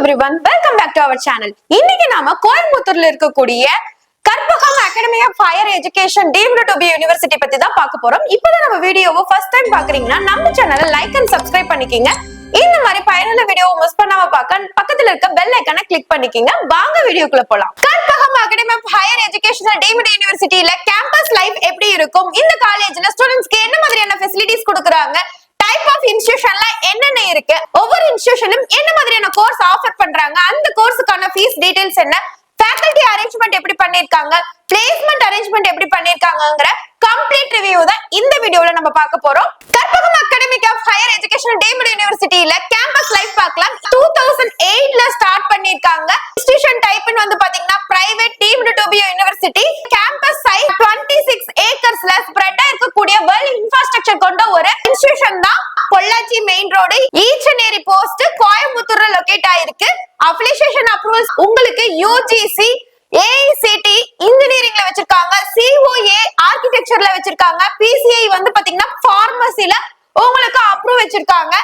everyone, welcome back to our channel. இன்னைக்கு நாம கோயம்புத்தூர்ல இருக்கக்கூடிய Karpagam academy of higher education deemed to be university பத்தி தான் பார்க்க போறோம். இப்போதான் நம்ம வீடியோவை ஃபர்ஸ்ட் டைம் பாக்குறீங்கன்னா நம்ம சேனலை லைக் அண்ட் சப்ஸ்கிரைப் பண்ணிக்கங்க. இந்த மாதிரி பயனுள்ள வீடியோவை மிஸ் பண்ணாம பார்க்க பக்கத்துல இருக்க பெல் ஐகானை கிளிக் பண்ணிக்கங்க. வாங்க வீடியோக்குள்ள போலாம். Karpagam academy of higher education deemed யூனிவர்சிட்டியில கேம்பஸ் லைஃப் எப்படி இருக்கும், இந்த காலேஜ்ல ஸ்டூடெண்ட்ஸ்க்கு என்ன மாதிரியான ஃபெசிலிட்டிஸ் கொடுக்குறாங்க, டைப் ஆஃப் இன்ஸ்டிடியூஷன்ல என்னென்ன இருக்கு, ஒவ்வொரு இன்ஸ்டிடியூஷனும் என்ன மாதிரியான கோர்ஸ் ஆஃபர் பண்றாங்க, அந்த கோர்ஸுக்கான ஃபீஸ் டீடைல்ஸ் என்ன, ஃபேக்கல்டி அரேஞ்ச்மெண்ட் எப்படி பண்ணிருக்காங்க, பிளேஸ்மெண்ட் அரேஞ்ச்மெண்ட் எப்படி பண்ணிருக்காங்கங்கற கம்ப்ளீட் ரிவ்யூ தான் இந்த வீடியோல நம்ம பார்க்க போறோம். Karpagam academy of higher education deemed யூனிவர்சிட்டியில கேம்பஸ் லைஃப் பார்க்கலாம். 2008ல ஸ்டார்ட் பண்ணிருக்காங்க. இன்ஸ்டிடியூஷன் டைப்னு வந்து பாத்தீங்கன்னா private deemed to be university. Campus size 26 ஏக்கர்ஸ்ல ஸ்ப்ரெட் இருக்கக்கூடிய வெல் இன்ஃப்ராஸ்ட்ரக்சர் கொண்ட ஒரு இன்ஸ்டிடியூஷன் தான். Pollachi main road Eachanari post கோயம்புத்தூர்ல லொகேட் ஆயிருக்கு. அப்ளிகேஷன் அப்ரூவல்ஸ் உங்களுக்கு யூஜிசி AICT இன்ஜினியரிங்ல வச்சிருக்காங்க, COA ஆர்கிடெக்சர்ல வச்சிருக்காங்க, PCI வந்து பாத்தீங்கன்னா பார்மசில உங்களுக்கு அப்ரூவ் வச்சிருக்காங்க,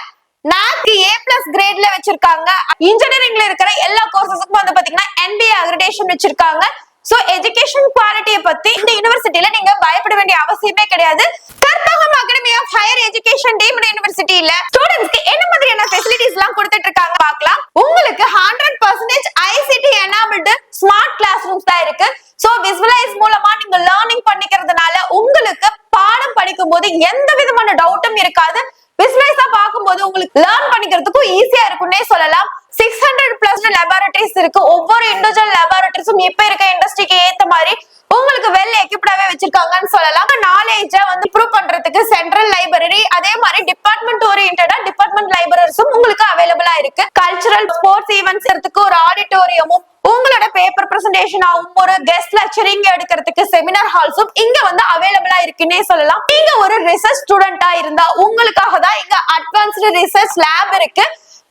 NAC A+ கிரேட்ல வச்சிருக்காங்க. இன்ஜினியரிங்ல இருக்கிற எல்லா கோர்சஸுக்கும் வந்து பாத்தீங்கன்னா NBA அக்ரிடேஷன் வச்சிருக்காங்க. சோ எஜுகேஷன் குவாலிட்டியை பத்தி இந்த யூனிவர்சிட்டியில நீங்க பயப்பட வேண்டிய அவசியமே கிடையாது. Karpagam academy of higher education deemed யூனிவர்சிட்டியில ஸ்டூடெண்ட்ஸ்க்கு என்ன மாதிரியான ஃபெசிலிட்டிஸ் எல்லாம் கொடுத்துட்டு இருக்காங்க பார்க்கலாம். உங்களுக்கு 100% ICT enabled smart class rooms தான் இருக்கு. சோ விசுவலைஸ் மூலமா நீங்க லேர்னிங் பண்ணிக்கிறதுனால உங்களுக்கு பாடம் படிக்கும் போது எந்த விதமான டவுட்டும் இருக்காது. விசுவலைஸா பார்க்கும்போது உங்களுக்கு லேர்ன் பண்ணிக்கிறதுக்கும் ஈஸியா இருக்கும்னே சொல்லலாம். 600+ லேபரட்டரிஸ் இருக்கு. ஒவ்வொரு இண்டிவிஜுவல் லேபரட்டரிஸும் இப்ப இருக்க இண்டஸ்ட்ரிக்கு ஏத்த மாதிரி உங்களுக்கு வெல் எக்யூப்டாவே வச்சிருக்காங்கன்னு சொல்லலாம். நாலேஜ வந்து ப்ரூவ் பண்றதுக்கு சென்ட்ரல் லைப்ரரி, அதே மாதிரி டிபார்ட்மெண்ட் ஓரியன்டா டிபார்ட்மெண்ட் லைப்ரரிஸும் உங்களுக்கு அவைலபிளா இருக்கு. கல்ச்சுரல் ஸ்போர்ட்ஸ் ஈவென்ட்ஸ் எடுத்துக்கு ஒரு ஆடிட்டோரியமும், உங்களோட பேப்பர் பிரசன்டேஷன் ஆகும், ஒரு கெஸ்ட் லெக்சரிங் எடுக்கிறதுக்கு செமினார் ஹால்ஸும் இங்க வந்து அவைலபிளா இருக்குன்னே சொல்லலாம். நீங்க ஒரு ரிசர்ச் ஸ்டூடெண்டா இருந்தா உங்களுக்காக தான் இங்க அட்வான்ஸ்டு ரிசர்ச் லேப் இருக்கு.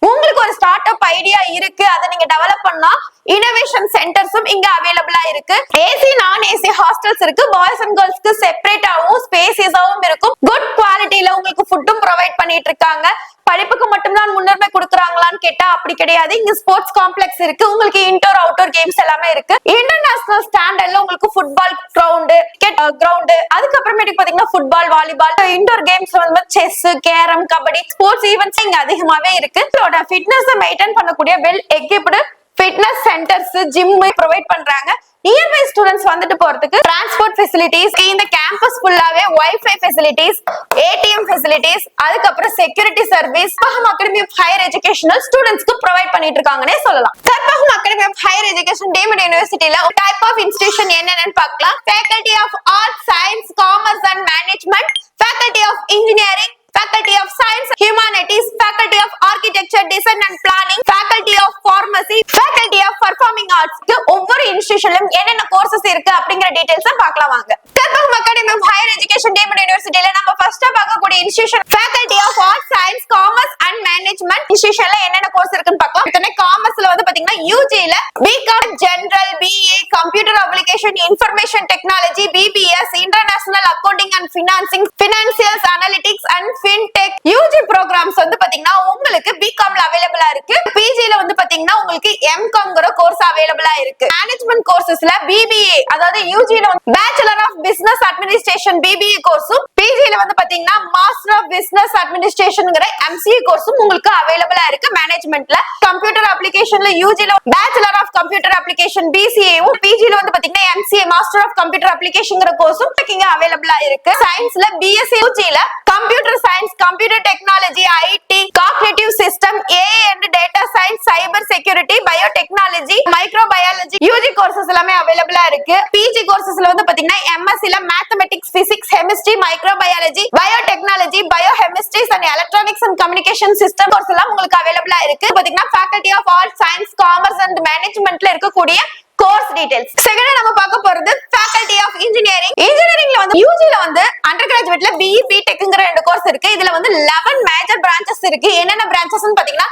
உங்களுக்கு ஒரு ஸ்டார்ட் அப் ஐடியா இருக்கு, அதை நீங்க டெவலப் பண்ணா இனோவேஷன் சென்டர்ஸும் இங்க அவைலபிளா இருக்கு. ஏசி நான் ஏசி ஹாஸ்டல்ஸ் இருக்கு. பாய்ஸ் அண்ட் கேர்ள்ஸ்க்கு செப்பரேட்டாவும் ஸ்பேசியஸாவும் இருக்கும். குட் குவாலிட்டியில உங்களுக்கு ஃபுட்டும் ப்ரொவைட் பண்ணிட்டு இருக்காங்க. படிப்புக்கு மட்டும்தான் முன்னுரிமை கொடுக்குறாங்களான்னு கேட்டா அப்படி கிடையாது. இங்க ஸ்போர்ட்ஸ் காம்ப்ளெக்ஸ் இருக்கு. உங்களுக்கு இன்டோர் அவுட்டோர் கேம்ஸ் எல்லாமே இருக்கு. இன்டர்நேஷனல் ஸ்டாண்டர்ட்ல உங்களுக்கு ஃபுட்பால் கிரவுண்ட், கிரிக்கெட் கிரவுண்ட், அதுக்கப்புறமேட்டு பாத்தீங்கன்னா ஃபுட்பால், வாலிபால், இன்டோர் கேம்ஸ் வந்து chess, carrom, kabaddi, sports events இங்க அதிகமாவே இருக்கு. ஃபிட்னஸ் மெயின்டைன் பண்ணக்கூடிய well equipped fitness centres, gym provide பண்றாங்க. நியர்பை ஸ்டூடெண்ட்ஸ் வந்துட்டு போறதுக்கு டிரான்ஸ்போர்ட் ஃபெசிலிட்டிஸ், இந்த கேம்பஸ் ஃபுல்லாவே வைஃபை ஃபெசிலிட்டிஸ், ATM ஃபெசிலிட்டிஸ், அதுக்கப்புறம் security service Karpagam academy of higher educational ஸ்டூடெண்ட்ஸ்க்கு ப்ரொவைட் பண்ணிட்டு இருக்காங்கன்னே சொல்லலாம். Karpagam academy of higher education deemed யூனிவர்சிட்டியில டைப் ஆஃப் இன்ஸ்டிடியூஷன் என்னென்னு பார்க்கலாம். Faculty of arts, science, commerce and management, faculty of engineering, Faculty of Science, Humanities, Faculty of Architecture, Design and Planning, Faculty of Pharmacy, Faculty of Performing Arts. ஒவ்வொரு இன்ஸ்டிடியூஷன்லயும் என்னென்ன courses இருக்கு அப்படிங்கிற details பார்க்கலாம் வாங்க. Karpagam academy of higher education deemed யூனிவர்சிட்டியில நம்ம ஃபர்ஸ்டா பார்க்கக்கூடிய institution Faculty of Arts, Science, Commerce and Management. இன்ஸ்டிடியூஷன்ல என்னென்ன கோர்ஸ் இருக்குன்னு பார்க்கலாம். இதனை காமர்ஸ்ல வந்து பாத்தீங்கன்னா UG-ல BCom General, BA Computer Application, Information Technology, BBS International Accounting and Financing, Financials Analytics and FinTech UG programs வந்து பாத்தீங்கன்னா உங்களுக்கு BCom ல அவைலபிளா இருக்கு. PG ல வந்து பாத்தீங்கன்னா உங்களுக்கு MComங்கற கோர்ஸ் அவைலபிளா இருக்கு. மேனேஜ்மெண்ட் கோர்சஸ்ல BBA, அதாவது UG ல Bachelor of Business Administration BBA கோர்ஸும், PG ல வந்து பாத்தீங்கன்னா Master of Business Administrationங்கற MCA கோர்ஸும் உங்களுக்கு அவைலபிளா இருக்கு. மேனேஜ்மெண்ட்ல கம்ப்யூட்டர் அப்ளிகேஷன்ல UG ல Bachelor of Computer Application BCA-வும், PG ல வந்து பாத்தீங்கன்னா MCA Master of Computer Applicationங்கற கோர்ஸும் இங்க அவைலபிளா இருக்கு. சயின்ஸ்ல BSc UG ல computer science, computer technology, IT, cognitive system, AI and data science, cyber security, biotechnology, microbiology UG courses எல்லாமே அவைலபிளா இருக்கு. PG கோர்சஸ்ல வந்து பாத்தீங்கன்னா MSc ல mathematics, physics, chemistry, microbiology, biotechnology, biochemistries and electronics and communication system course எல்லாம் உங்களுக்கு அவைலபிளா இருக்கு. பாத்தீங்கன்னா faculty of arts, science, commerce and மேனேஜ்மெண்ட்ல இருக்கக்கூடிய கோர்ஸ் டீடைல்ஸ். செகண்ட் நம்ம பார்க்க போறது ஃபேக்கல்டி ஆஃப் இன்ஜினியரிங். இன்ஜினியரிங்ல வந்து UG ல வந்து அண்டர் கிராஜுவேட்ல BE, BTechங்கற ரெண்டு கோர்ஸ் இருக்கு. இதுல வந்து 11 மேஜர் பிரான்ச்சஸ் இருக்கு. என்னென்ன பிரான்ச்சஸ்னு பாத்தீங்கன்னா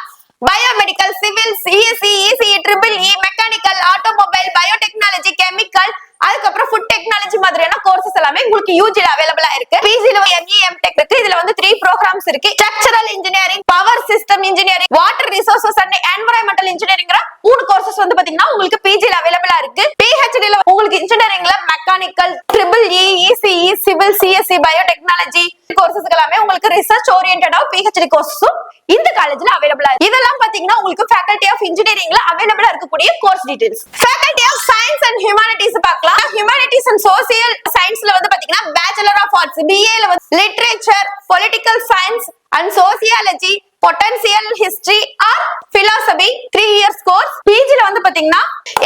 biomedical, civil, CSE, ECE, EEE, mechanical, automobile, biotechnology, chemical, அதுக்கப்புறம் ஃபுட் டெக்னாலஜி மாதிரியான கோர்சஸ் எல்லாமே உங்களுக்கு யூஜில அவைலபிளா இருக்கு. பிஜில எம்இ எம்டெக் இருக்கு. இதுல வந்து 3 ப்ரோக்ராம்ஸ் இருக்கு. Structural engineering, power system engineering, water resources and environmental இன்ஜினியரிங்கிற 3 கோர்சஸ் வந்து பாத்தீங்கன்னா உங்களுக்கு பிஜில அவைலபிளா இருக்கு. பிஹெச்டில உங்களுக்கு இன்ஜினியரிங்ல mechanical, triple E, ECE, civil, CSC, biotechnology courses எல்லாமே உங்களுக்கு ரிசர்ச் ஓரியன்டடா பிஹெச்டி கோர்சஸும் இந்த காலேஜ்ல அவைலபிளா இருக்கு. இதெல்லாம் பாத்தீங்கன்னா உங்களுக்கு ஃபேக்கல்டி ஆஃப் இன்ஜினியரிங்ல அவைலபிளா இருக்கக்கூடிய course details. Faculty of science and humanities பார்க்கலாம். ஹியூமனிட்டிஸ் அண்ட் சோசியல் சயின்ஸ்ல வந்து பாத்தீங்கன்னா பேச்சுலர் ஆஃப் ஆர்ட்ஸ், பிஏல வந்து literature, political science and sociology, potential history or philosophy 3 years course. பிஜில வந்து பாத்தீங்கன்னா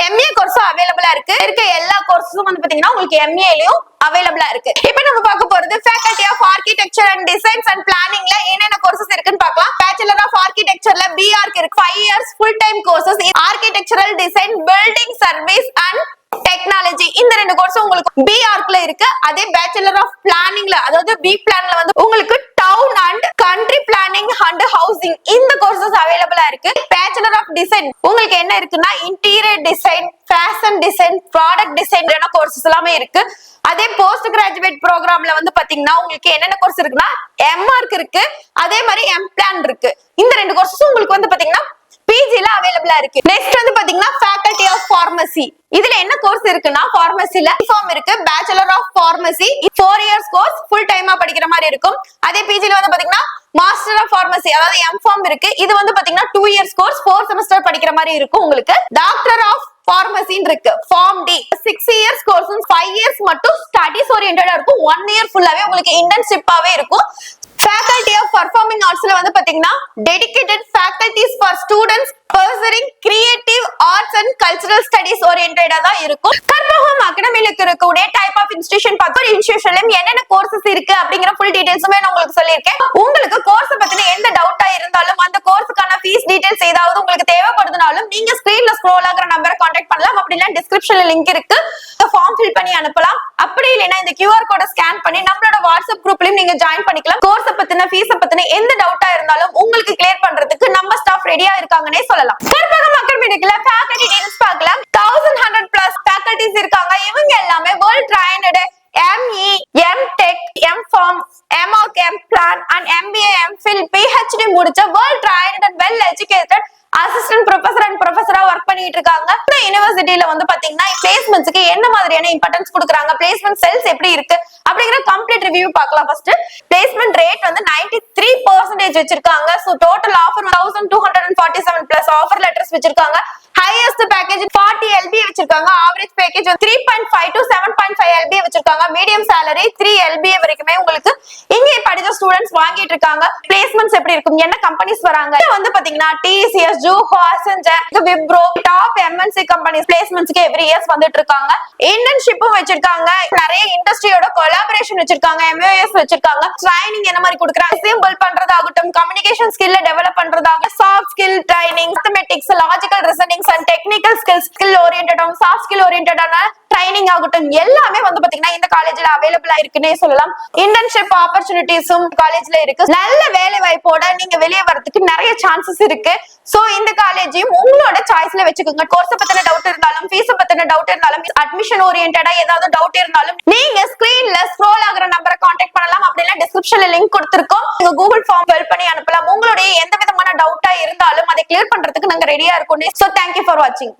எம்ஏ கோர்ஸும் அவைலபிளா இருக்கு. இருக்க எல்லா கோர்ஸஸும் வந்து பாத்தீங்கன்னா உங்களுக்கு எம்ஏலயும் அவைலபிளா இருக்கு. இப்போ நம்ம பார்க்க போறது faculty of architecture and designs and பிளானிங்ல என்னென்ன கோர்சஸ் இருக்குன்னு பார்க்கலாம். பேச்சுலர் ஆஃப் ஆர்க்கிடெக்சர்ல பிஆர்க் இருக்கு. 5 years full time courses. Architectural design, building service and technology இந்த 2 கோர்ஸ் உங்களுக்கு பிஆர்க்ல இருக்கு. அதே பேச்சுலர் ஆஃப் பிளானிங்ல அதாவது பி பிளான்ல வந்து உங்களுக்கு town and country planning and housing இந்த கோர்சஸ் அவைலபிளா இருக்கு. பேச்சுலர் ஆஃப் டிசைன் உங்களுக்கு என்ன இருக்குன்னா interior design, fashion design, product design courses எல்லாமே இருக்கு. அதே போஸ்ட் கிராஜுவேட் ப்ரோக்ராம்ல வந்து பாத்தீங்கன்னா உங்களுக்கு என்னென்ன கோர்ஸ் இருக்குன்னா எம்ஆர்க் இருக்கு. அதே மாதிரி எம் பிளான் இருக்கு. இந்த 2 கோர்சஸ் உங்களுக்கு வந்து பாத்தீங்கன்னா பிஜில அவைலபிளா இருக்கு. நெக்ஸ்ட் வந்து பாத்தீங்கன்னா ஃபேக்கல்டி ஆஃப் பார்மசி. இதுல என்ன கோர்ஸ் இருக்குன்னா பார்மசில ஃபார்ம் இருக்கு. Bachelor of pharmacy 4 years course full டைமா படிக்கிற மாதிரி இருக்கும். அதே பிஜில வந்து பாத்தீங்கன்னா மாஸ்டர் ஆஃப் பார்மசி அதாவது எம்ஃபார்ம் இருக்கு. இது வந்து பாத்தீங்கன்னா 2 இயர்ஸ் கோர்ஸ் 4 செமஸ்டர் படிக்கிற மாதிரி இருக்கும். உங்களுக்கு டாக்டர் ஆஃப் பார்மசின்னு இருக்கு. Pharm D 6 years course 5 years மட்டும் ஸ்டடீஸ் ஓரியன்டடா இருக்கும். 1 இயர் ஃபுல்லாவே உங்களுக்கு இன்டர்ன்ஷிப்பாவே இருக்கும். ஃபேக்கல்டி ஆஃப் பர்ஃபார்மிங் ஆர்ட்ஸ்ல வந்து பாத்தீங்கன்னா dedicated faculties for students pursuing creative arts and cultural studies ஓரியன்டடா தான் இருக்கும். கற்பகம் அகாடமில இருக்கக்கூடிய டைப் ஆஃப் இன்ஸ்டிடியூஷன் பார்த்து இன்ஸ்டிடியூஷன்லயும் என்னென்ன கோர்சஸ் இருக்கு அப்படிங்கிற ஃபுல் டீடைல்ஸுமே நான் உங்களுக்கு சொல்லியிருக்கேன். உங்களுக்கு கோர்ஸ் பத்தின எந்த டவுட்டா இருந்தாலும் அந்த கோர்ஸுக்கான ஃபீஸ் டீடைல்ஸ் ஏதாவது உங்களுக்கு தேவைப்படுதுனாலும் நீங்க ஸ்கிரீன்ல ஸ்க்ரோல் ஆகிற நம்பரை கான்டாக்ட் பண்ணலாம். அப்படின்னா டிஸ்கிரிப்ஷன்ல லிங்க் இருக்கு. ஃபார்ம் ஃபில் பண்ணி அனுப்பலாம். அப்படி இல்லைன்னா இந்த QR கோட ஸ்கேன் பண்ணி நம்மளோட வாட்ஸ்அப் குரூப்லயும் நீங்க ஜாயின் பண்ணிக்கலாம். கோர்ஸ் பத்தின ஃபீஸ் பத்தின எந்த டவுட்டா இருந்தாலும் உங்களுக்கு கிளியர் பண்றதுக்கு நம்ம ஸ்டாஃப் ரெடியா இருக்காங்கன்னே சொல்லலாம். கற்பகம் அகாடமில ஃபேக்கல்டி டீடைல்ஸ் பார்க்கலாம். 1100 பிளஸ் ஃபேக்கல்டிஸ் இருக்காங்க. இவங்க எல்லாமே world trained ME, MTech, MPharm, MOC, MPlan and MBA, MPhil, PhD முடிச்ச world trained and well educated assistant professor and ப்ரொஃபசரா ஒர்க் பண்ணிட்டு இருக்காங்க. இந்த யுனிவர்சிட்டியில வந்து பாத்தீங்கன்னா பிளேஸ்மெண்ட்ஸ்க்கு என்ன மாதிரியான இம்பார்ட்டன்ஸ் கொடுக்குறாங்க, பிளேஸ்மெண்ட் செல்ஸ் எப்படி இருக்கு அப்படிங்கிற கம்ப்ளீட் ரிவ்யூ பார்க்கலாம். ஃபர்ஸ்ட் பிளேஸ்மெண்ட் ரேட் வந்து 93% வச்சிருக்காங்க. So total offer 1247 plus offer letters வச்சிருக்காங்க. ஹையஸ்ட் பேக்கேஜ் 40 LB வச்சிருக்காங்க. ஆவரேஜ் பேக்கேஜ் 3.5 to 7.5 LB வச்சிருக்காங்க. மீடியம் சாலரி 3 LB வரைக்குமே உங்களுக்கு இங்கே படிச்ச ஸ்டூடெண்ட்ஸ் வாங்கிட்டு இருக்காங்க. பிளேஸ்மெண்ட்ஸ் எப்படி இருக்கும், என்ன கம்பெனிஸ் வராங்க வந்து பாத்தீங்கன்னா TCS, Zoho, Accenture, Wipro top MNC companies பிளேஸ்மெண்ட்ஸ்க்கு எவ்ரி இயர்ஸ் வந்துட்டு இருக்காங்க. இன்டர்ன்ஷிப்பும் வச்சிருக்காங்க. நிறைய இண்டஸ்ட்ரியோட கொலாபரேஷன் வச்சிருக்காங்க. MOS வச்சிருக்காங்க. ட்ரைனிங் என்ன மாதிரி கொடுக்குறாங்க, சிம்பிள் பண்றதாகட்டும், கம்யூனிகேஷன் ஸ்கில்ல டெவலப் பண்றதாகட்டும், soft skill training, mathematics, logical reasoning and technical skill ஓரியன்டடான சாஃப்ட் ஸ்கில் ஓரியன்டடான ட்ரைனிங் ஆகட்டும் எல்லாமே வந்து பாத்தீங்கன்னா இந்த காலேஜ்ல அவைலபிளா இருக்குன்னே சொல்லலாம். இன்டர்ன்ஷிப் ஆப்பர்ச்சுனிட்டிஸும் காலேஜ்ல இருக்கு. நல்ல வேலை வாய்ப்போட நீங்க வெளியே வரதுக்கு நிறைய சான்சஸ் இருக்கு. சோ இந்த காலேஜையும் உங்களோட சாய்ஸ்ல வச்சுக்கோங்க. கோர்ஸ் பத்தின டவுட் இருந்தாலும், ஃபீஸ் பத்தின டவுட் இருந்தாலும், அட்மிஷன் ஓரியன்டடா ஏதாவது டவுட் இருந்தாலும் நீங்க ஸ்கிரீன்ல ஸ்க்ரோல் ஆகுற நம்பரை கான்டாக்ட் பண்ணலாம். அப்படின்னா டிஸ்கிரிப்ஷன்ல லிங்க் கொடுத்திருக்கோம். நீங்க கூகுள் ஃபார்ம் ஃபில் பண்ணி அனுப்பலாம். உங்களுடைய எந்த விதமான டவுட்டா இருந்தாலும் அதை கிளியர் பண்றதுக்கு நாங்க ரெடியா இருக்கோம். சோ தேங்க்யூ ஃபார் வாட்சிங்.